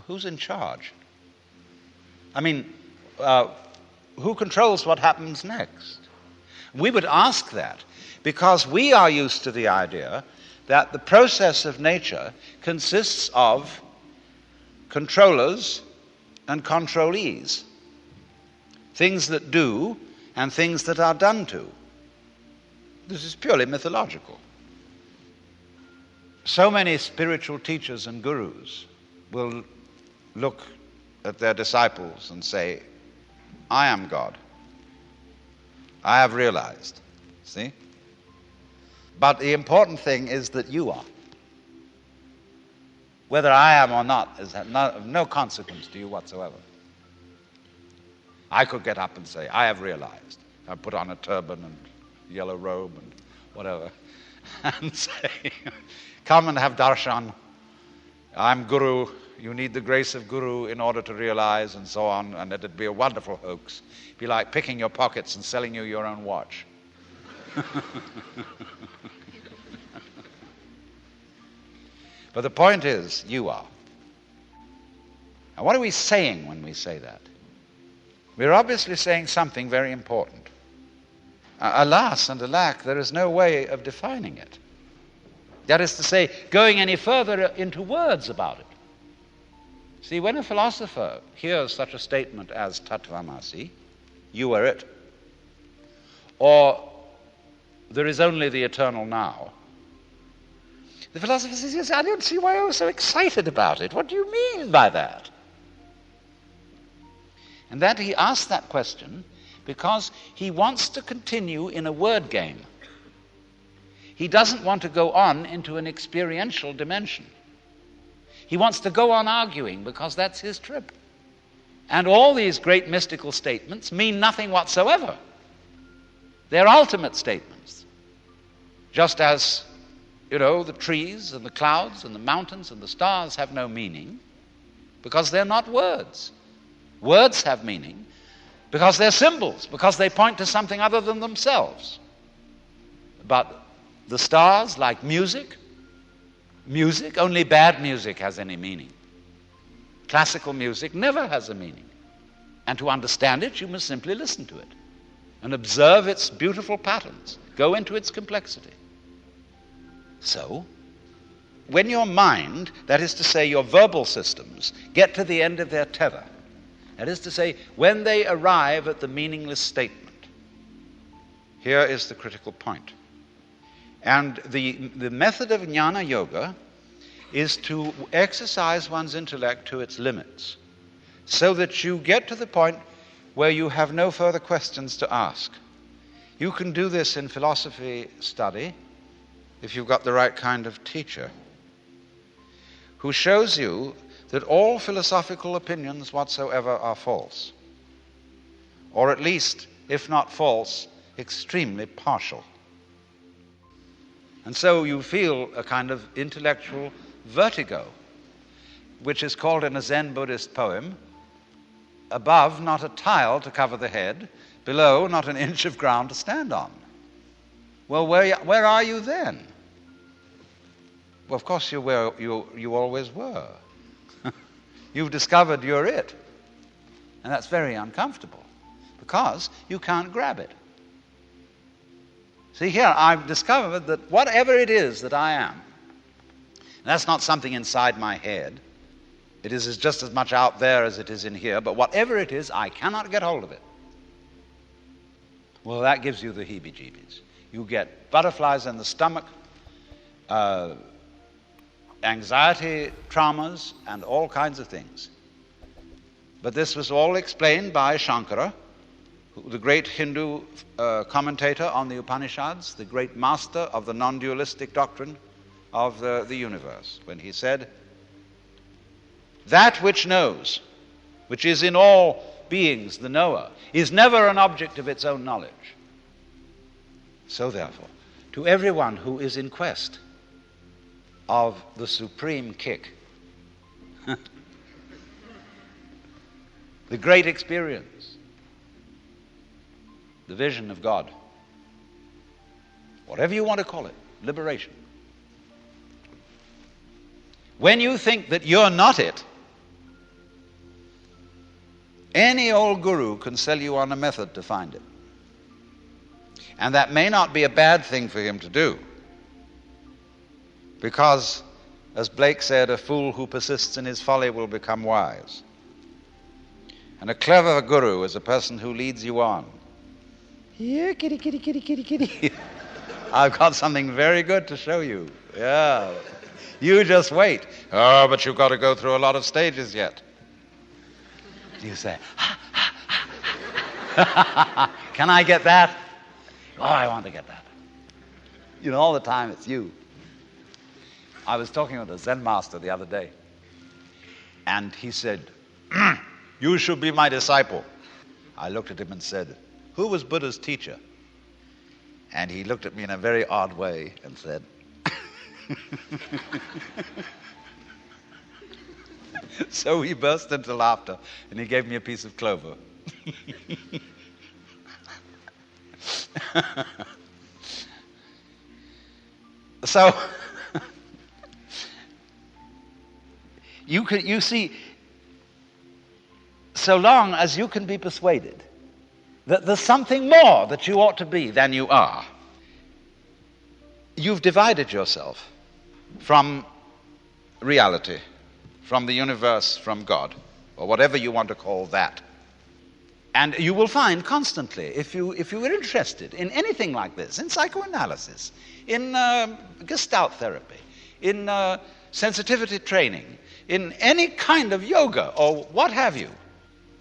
who's in charge? I mean, who controls what happens next? We would ask that because we are used to the idea that the process of nature consists of controllers and controlees, things that do and things that are done to. This is purely mythological. So many spiritual teachers and gurus will look at their disciples and say, I am God. I have realized. See? But the important thing is that you are. Whether I am or not is of no consequence to you whatsoever. I could get up and say, I have realized. I put on a turban and yellow robe and whatever, and say, come and have darshan. I'm Guru. You need the grace of Guru in order to realize, and so on, and it'd be a wonderful hoax. It'd be like picking your pockets and selling you your own watch. But the point is, you are. And what are we saying when we say that? We're obviously saying something very important. Alas and alack, there is no way of defining it. That is to say, going any further into words about it. See, when a philosopher hears such a statement as Tattvamasi, you are it, or there is only the eternal now, the philosopher says, yes, I don't see why you're so excited about it. What do you mean by that? And that he asks that question because he wants to continue in a word game. He doesn't want to go on into an experiential dimension. He wants to go on arguing because that's his trip. And all these great mystical statements mean nothing whatsoever. They're ultimate statements. Just as, the trees and the clouds and the mountains and the stars have no meaning because they're not words. Words have meaning because they're symbols, because they point to something other than themselves. But the stars, like music, only bad music has any meaning. Classical music never has a meaning. And to understand it, you must simply listen to it and observe its beautiful patterns, go into its complexity. So, when your mind, that is to say your verbal systems, get to the end of their tether, that is to say, when they arrive at the meaningless statement, here is the critical point. And the method of jnana yoga is to exercise one's intellect to its limits, so that you get to the point where you have no further questions to ask. You can do this in philosophy study if you've got the right kind of teacher who shows you that all philosophical opinions whatsoever are false, or at least, if not false, extremely partial. And so you feel a kind of intellectual vertigo, which is called in a Zen Buddhist poem, above not a tile to cover the head, below not an inch of ground to stand on. Well, where are you then? Well, of course, you're where you always were. You've discovered you're it. And that's very uncomfortable because you can't grab it. See, here I've discovered that whatever it is that I am, that's not something inside my head. It is just as much out there as it is in here, but whatever it is, I cannot get hold of it. Well, that gives you the heebie-jeebies. You get butterflies in the stomach, anxiety, traumas, and all kinds of things. But this was all explained by Shankara, the great Hindu commentator on the Upanishads, the great master of the non-dualistic doctrine of the universe, when he said, that which knows, which is in all beings the knower, is never an object of its own knowledge. So therefore, to everyone who is in quest of the supreme kick, the great experience, the vision of God, whatever you want to call it, liberation. When you think that you're not it, Any old guru can sell you on a method to find it. And that may not be a bad thing for him to do. Because, as Blake said, a fool who persists in his folly will become wise. And a clever guru is a person who leads you on. Here, kitty, kitty, kitty, kitty, kitty. I've got something very good to show you. Yeah. You just wait. Oh, but you've got to go through a lot of stages yet. You say, can I get that? Oh, I want to get that. You know, all the time it's you. I was talking with a Zen master the other day, and he said, you should be my disciple. I looked at him and said, who was Buddha's teacher? And he looked at me in a very odd way and said, so he burst into laughter and he gave me a piece of clover. So you see, so long as you can be persuaded that there's something more that you ought to be than you are, you've divided yourself from reality, from the universe, from God, or whatever you want to call that. And you will find constantly, if you were interested in anything like this, in psychoanalysis, in Gestalt therapy, in sensitivity training, in any kind of yoga or what have you,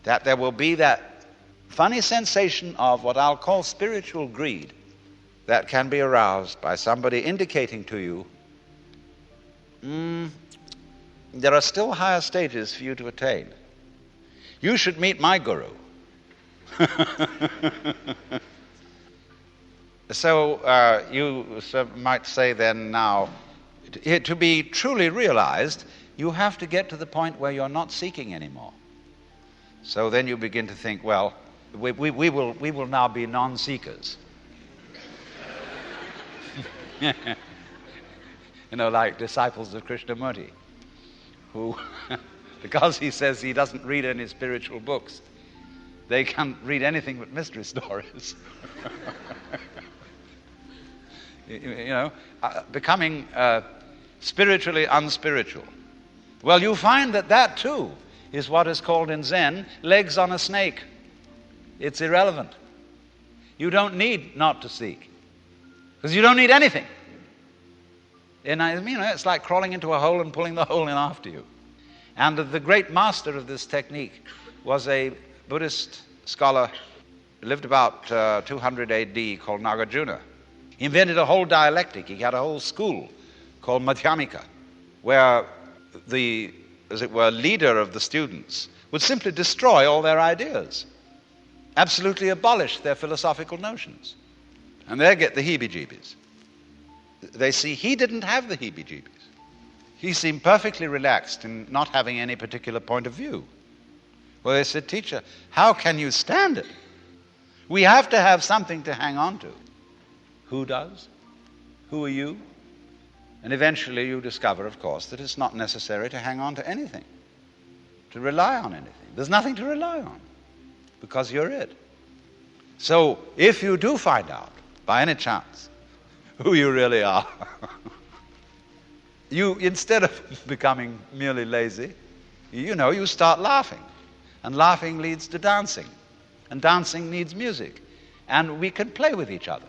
that there will be that funny sensation of what I'll call spiritual greed that can be aroused by somebody indicating to you, there are still higher stages for you to attain. You should meet my guru. So you might say then now, to be truly realized, you have to get to the point where you're not seeking anymore. So then you begin to think, well, we will now be non-seekers. You know, like disciples of Krishnamurti, who, because he says he doesn't read any spiritual books, they can't read anything but mystery stories. You know, becoming spiritually unspiritual. Well, you find that too is what is called in Zen legs on a snake. It's irrelevant. You don't need not to seek, because you don't need anything. And it's like crawling into a hole and pulling the hole in after you. And the great master of this technique was a Buddhist scholar who lived about 200 AD called Nagarjuna. He invented a whole dialectic. He had a whole school called Madhyamika, where the, as it were, leader of the students would simply destroy all their ideas, absolutely abolish their philosophical notions. And they get the heebie-jeebies. They see he didn't have the heebie-jeebies. He seemed perfectly relaxed in not having any particular point of view. Well, they said, teacher, how can you stand it? We have to have something to hang on to. Who does? Who are you? And eventually you discover, of course, that it's not necessary to hang on to anything, to rely on anything. There's nothing to rely on, because you're it. So if you do find out, by any chance, who you really are, you, instead of becoming merely lazy, you start laughing. And laughing leads to dancing. And dancing needs music. And we can play with each other.